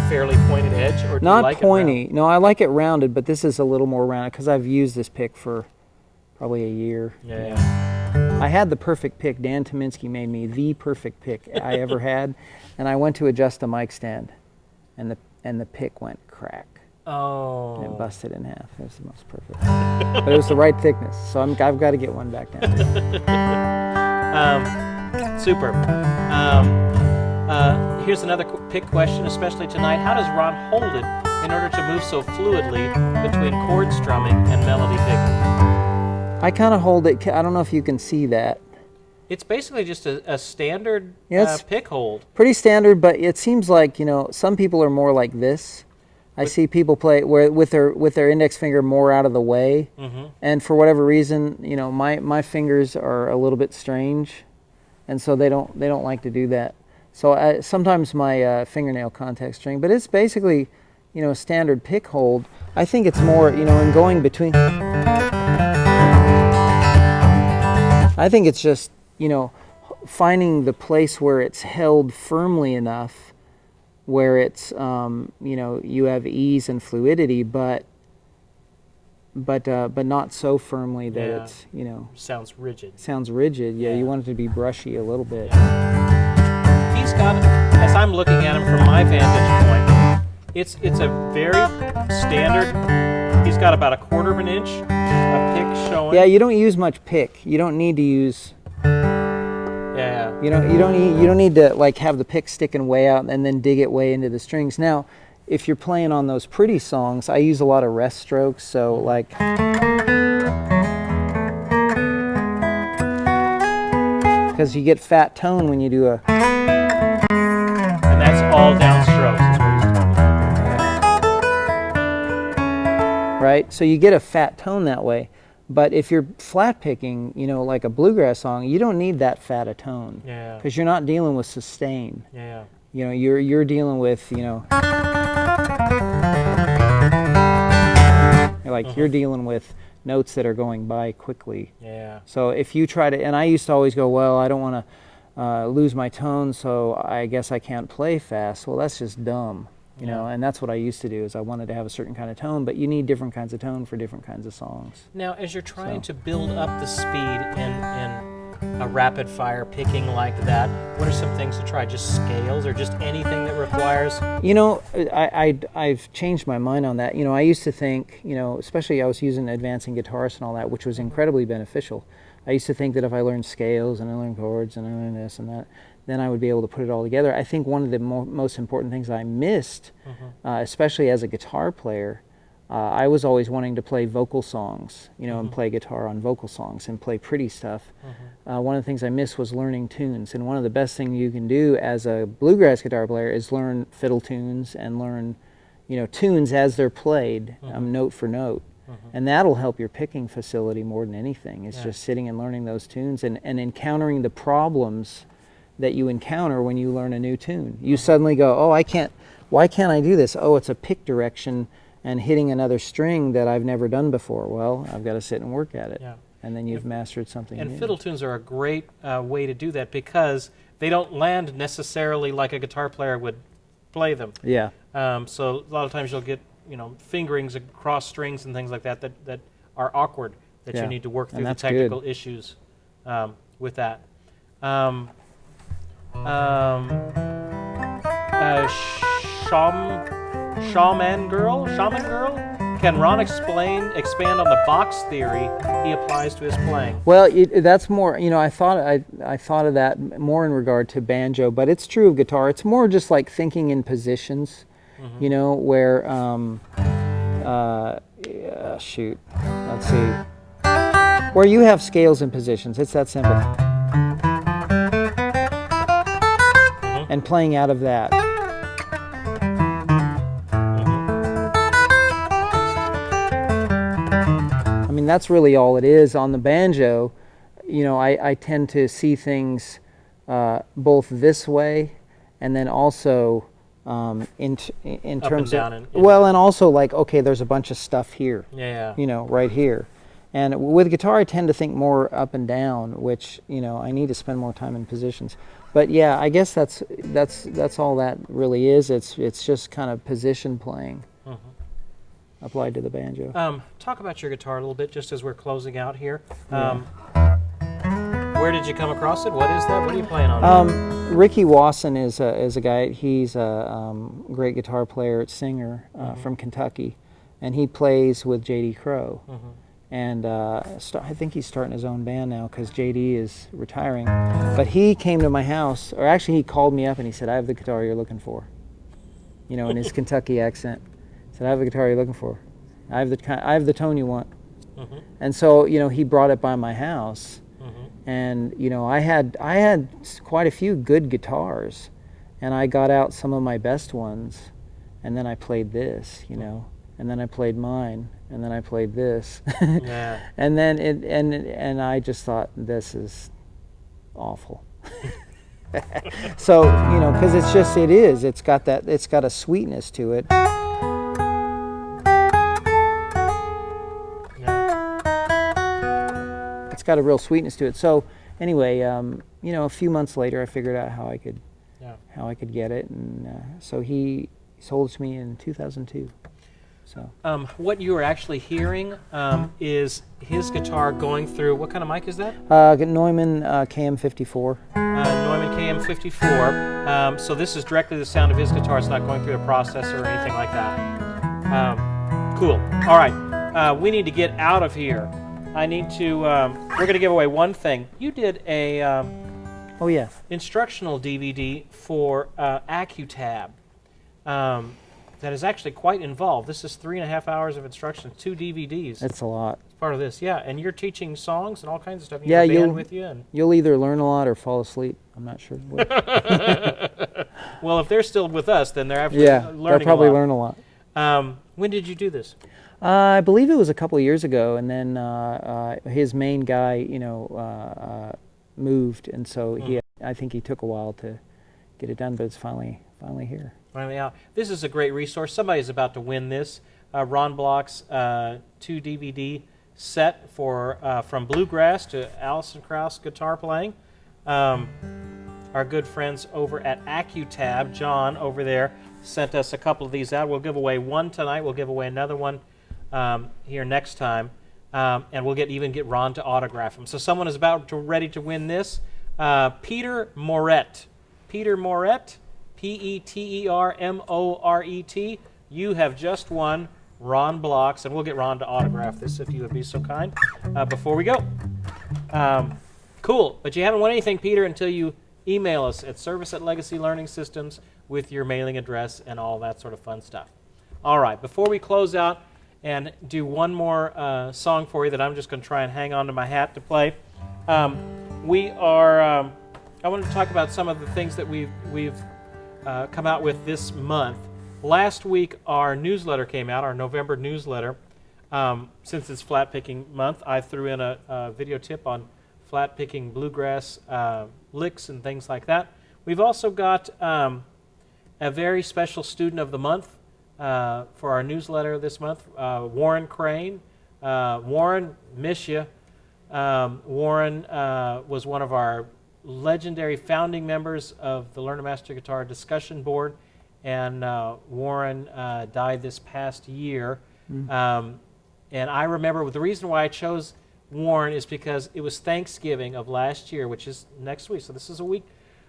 fairly pointed edge, or do not you like pointy? It no, I like it rounded, but this is a little more rounded because I've used this pick for probably a year. I had the perfect pick. Dan Tominski made me the perfect pick I ever had, and I went to adjust a mic stand, and the pick went crack. Oh. And it busted in half. It was the most perfect. But it was the right thickness, so I've got to get one back down. Super. Here's another pick question, especially tonight. How does Ron hold it in order to move so fluidly between chord strumming and melody picking? I kind of hold it. I don't know if you can see that. It's basically just a standard pick hold. Pretty standard, but it seems like, some people are more like this. I see people play with their index finger more out of the way, and for whatever reason, my fingers are a little bit strange, and so they don't like to do that. So sometimes my fingernail contact string, but it's basically, a standard pick hold. I think it's more, in going between. I think it's just, finding the place where it's held firmly enough, where it's, you have ease and fluidity, but not so firmly that it's, sounds rigid. Sounds rigid. Yeah, you want it to be brushy a little bit. Yeah. He's got, as I'm looking at him from my vantage point, it's a very standard. He's got about 1/4 of an inch of pick showing. Yeah, you don't use much pick. You don't need to use. Yeah. You don't need to like have the pick sticking way out and then dig it way into the strings. Now, if you're playing on those pretty songs, I use a lot of rest strokes. So like. Because you get fat tone when you do a. And that's all downstrokes. Is what he's talking about. Right? So you get a fat tone that way. But if you're flat picking, like a bluegrass song, you don't need that fat a tone. Yeah. Because you're not dealing with sustain. Yeah. You're dealing with, you're dealing with notes that are going by quickly. Yeah. So if you try to, and I used to always go, well, I don't want to lose my tone, so I guess I can't play fast. Well, that's just dumb. And that's what I used to do, is I wanted to have a certain kind of tone, but you need different kinds of tone for different kinds of songs. Now, as you're trying to build up the speed in a rapid fire picking like that, what are some things to try? Just scales or just anything that requires? I've changed my mind on that. I used to think, especially I was using Advancing Guitarist and all that, which was incredibly beneficial. I used to think that if I learned scales and I learned chords and I learned this and that, then I would be able to put it all together. I think one of the most important things I missed, especially as a guitar player, I was always wanting to play vocal songs, and play guitar on vocal songs and play pretty stuff. One of the things I missed was learning tunes, and one of the best things you can do as a bluegrass guitar player is learn fiddle tunes and learn, tunes as they're played, note for note. And that'll help your picking facility more than anything. It's just sitting and learning those tunes and encountering the problems that you encounter when you learn a new tune. You suddenly go, oh, why can't I do this? Oh, it's a pick direction and hitting another string that I've never done before. Well, I've got to sit and work at it. Yeah. And then you've mastered something new. And fiddle tunes are a great way to do that because they don't land necessarily like a guitar player would play them. Yeah. So a lot of times you'll get, fingerings across strings and things like that are awkward, that you need to work through the technical issues with that. Shaman girl? Can Ron expand on the box theory he applies to his playing? Well, that's more, I thought of that more in regard to banjo, but it's true of guitar. It's more just like thinking in positions, where, let's see, where you have scales and positions. It's that simple. And playing out of that. I mean, that's really all it is. On the banjo, I tend to see things both this way and then also in terms of, and also like, okay, there's a bunch of stuff here, right here. And with guitar, I tend to think more up and down, which, I need to spend more time in positions. But yeah, I guess that's all that really is. It's just kind of position playing applied to the banjo. Talk about your guitar a little bit, just as we're closing out here. Where did you come across it? What is that? What are you playing on? Ricky Wasson is a guy. He's a great guitar player, singer from Kentucky, and he plays with J.D. Crowe. And I think he's starting his own band now because J.D. is retiring. But he came to my house, or actually he called me up and he said, I have the guitar you're looking for. In his Kentucky accent. He said, I have the guitar you're looking for. I have the tone you want. And so, he brought it by my house. And, I had quite a few good guitars. And I got out some of my best ones. And then I played this, And then I played mine. And then I played this. And then and I just thought, this is awful. So, because it's got a sweetness to it. It's got a real sweetness to it. So anyway, a few months later, I figured out how I could get it, and so he sold it to me in 2002. So what you are actually hearing is his guitar going through, what kind of mic is that? Neumann KM54. Neumann KM54. So this is directly the sound of his guitar. It's not going through a processor or anything like that. Cool. All right. We need to get out of here. I need to, we're going to give away one thing. You did a oh yeah, instructional DVD for AccuTab. That is actually quite involved. This is 3.5 hours of instruction, 2 DVDs. That's a lot. It's part of this, yeah. And you're teaching songs and all kinds of stuff. Yeah, you have a band with you. And you'll either learn a lot or fall asleep. I'm not sure. Well, if they're still with us, then they're actually learning they'll probably a lot. learn a lot. When did you do this? I believe it was a couple of years ago, and then his main guy, moved, and so I think he took a while to get it done, but it's finally here. Finally out. This is a great resource. Somebody's about to win this. Ron Block's 2 DVD set for from Bluegrass to Allison Krauss guitar playing. Our good friends over at AccuTab, John over there, sent us a couple of these out. We'll give away one tonight. We'll give away another one here next time, and we'll get Ron to autograph them. So someone is ready to win this. Peter Moret. Peter Moret, Petermoret. You have just won Ron Block's, and we'll get Ron to autograph this if you would be so kind before we go. Cool, but you haven't won anything, Peter, until you email us at service@Legacy Learning Systems with your mailing address and all that sort of fun stuff. All right, before we close out and do one more song for you that I'm just going to try and hang on to my hat to play, I wanted to talk about some of the things that we've come out with this month. Last week, our newsletter came out, our November newsletter. Since it's Flatpicking month, I threw in a video tip on Flatpicking Bluegrass licks and things like that. We've also got a very special student of the month for our newsletter this month, Warren Crane. Warren, miss you. Warren was one of our legendary founding members of the Learn to Master Guitar discussion board, and Warren died this past year. And I remember the reason why I chose Warren is because it was Thanksgiving of last year, which is next week. So this is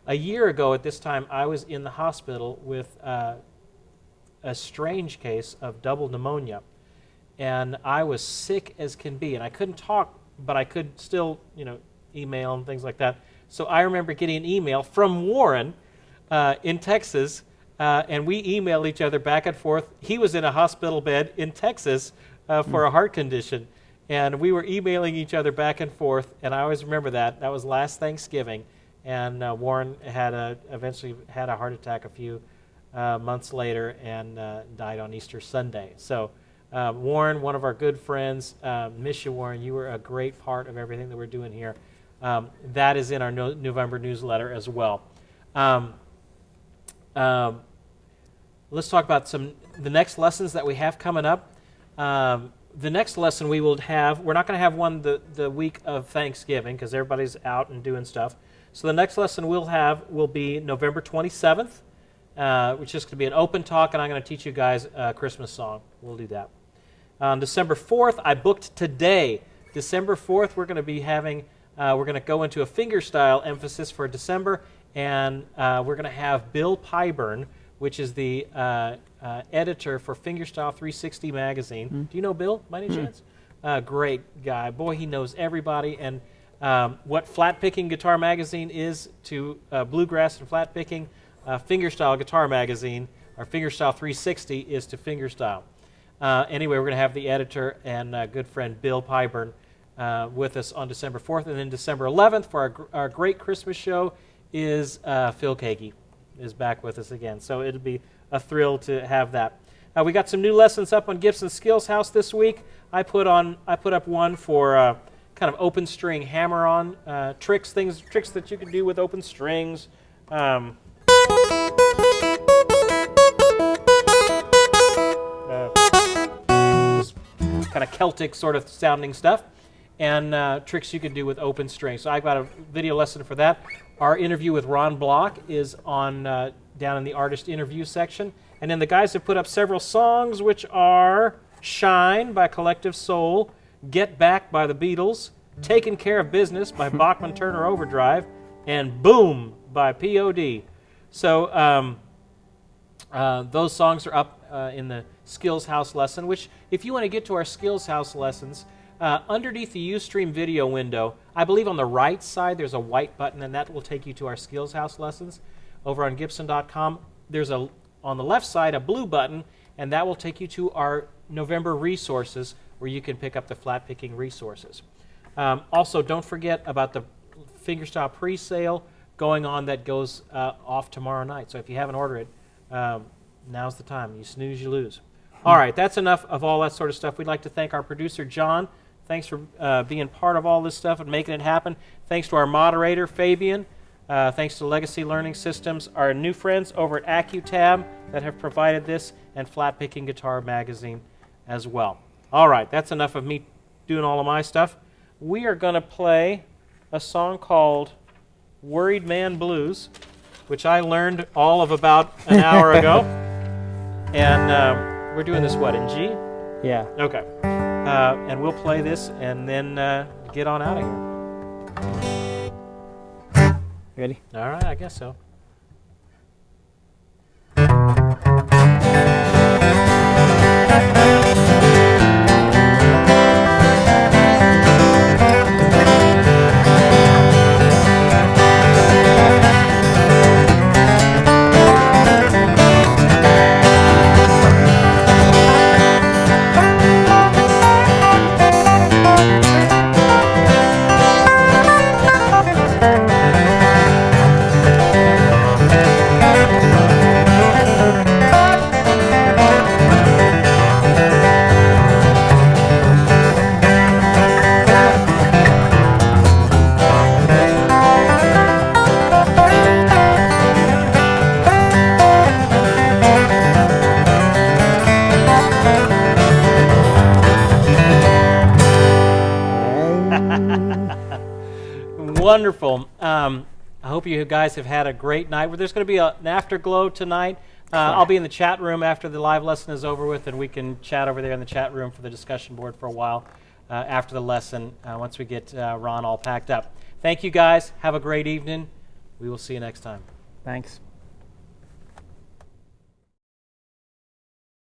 a year ago at this time, I was in the hospital with a strange case of double pneumonia. And I was sick as can be, and I couldn't talk, but I could still, email and things like that. So I remember getting an email from Warren in Texas, and we emailed each other back and forth. He was in a hospital bed in Texas for a heart condition, and we were emailing each other back and forth, and I always remember that. That was last Thanksgiving, and Warren eventually had a heart attack a few months later and died on Easter Sunday. So Warren, one of our good friends, miss you, Warren. You were a great part of everything that we're doing here. That is in our November newsletter as well. Let's talk about the next lessons that we have coming up. The next lesson we will have, we're not going to have one the week of Thanksgiving because everybody's out and doing stuff. So the next lesson we'll have will be November 27th, which is going to be an open talk, and I'm going to teach you guys a Christmas song. We'll do that. On December 4th, I booked today. December 4th, we're going to be having, we're going to go into a fingerstyle emphasis for December, and we're going to have Bill Pyburn, which is the editor for Fingerstyle 360 magazine. Do you know Bill, by any chance? Great guy. Boy, he knows everybody. And what Flatpicking Guitar Magazine is to Bluegrass and Flatpicking, Fingerstyle Guitar Magazine, or Fingerstyle 360 is to Fingerstyle. Anyway, we're going to have the editor and good friend Bill Pyburn with us on December 4th. And then December 11th for our great Christmas show is Phil Kagi is back with us again. So it'll be a thrill to have that. We got some new lessons up on Gibson Skills House this week. I put up one for kind of open string hammer-on tricks that you can do with open strings, Kind of Celtic sort of sounding stuff, and tricks you can do with open strings. So I've got a video lesson for that. Our interview with Ron Block is on down in the artist interview section. And then the guys have put up several songs, which are Shine by Collective Soul, Get Back by the Beatles, Taking Care of Business by Bachman Turner Overdrive, and Boom by POD. So those songs are up in the Skills House lesson, which if you want to get to our Skills House lessons, underneath the Ustream video window, I believe on the right side there's a white button, and that will take you to our Skills House lessons. Over on Gibson.com, there's on the left side a blue button, and that will take you to our November resources where you can pick up the flat picking resources. Also, don't forget about the fingerstyle pre-sale going on that goes off tomorrow night. So if you haven't ordered it, now's the time. You snooze, you lose. All right, that's enough of all that sort of stuff. We'd like to thank our producer, John. Thanks for being part of all this stuff and making it happen. Thanks to our moderator, Fabian. Thanks to Legacy Learning Systems, our new friends over at AccuTab that have provided this, and Flatpicking Guitar Magazine as well. All right, that's enough of me doing all of my stuff. We are going to play a song called Worried Man Blues, which I learned all of about an hour ago. And we're doing this, what, in G? Yeah. Okay. And we'll play this and then get on out of here. Ready? All right, I guess so. Wonderful. I hope you guys have had a great night. There's going to be an afterglow tonight. I'll be in the chat room after the live lesson is over with, and we can chat over there in the chat room for the discussion board for a while after the lesson once we get Ron all packed up. Thank you, guys. Have a great evening. We will see you next time. Thanks.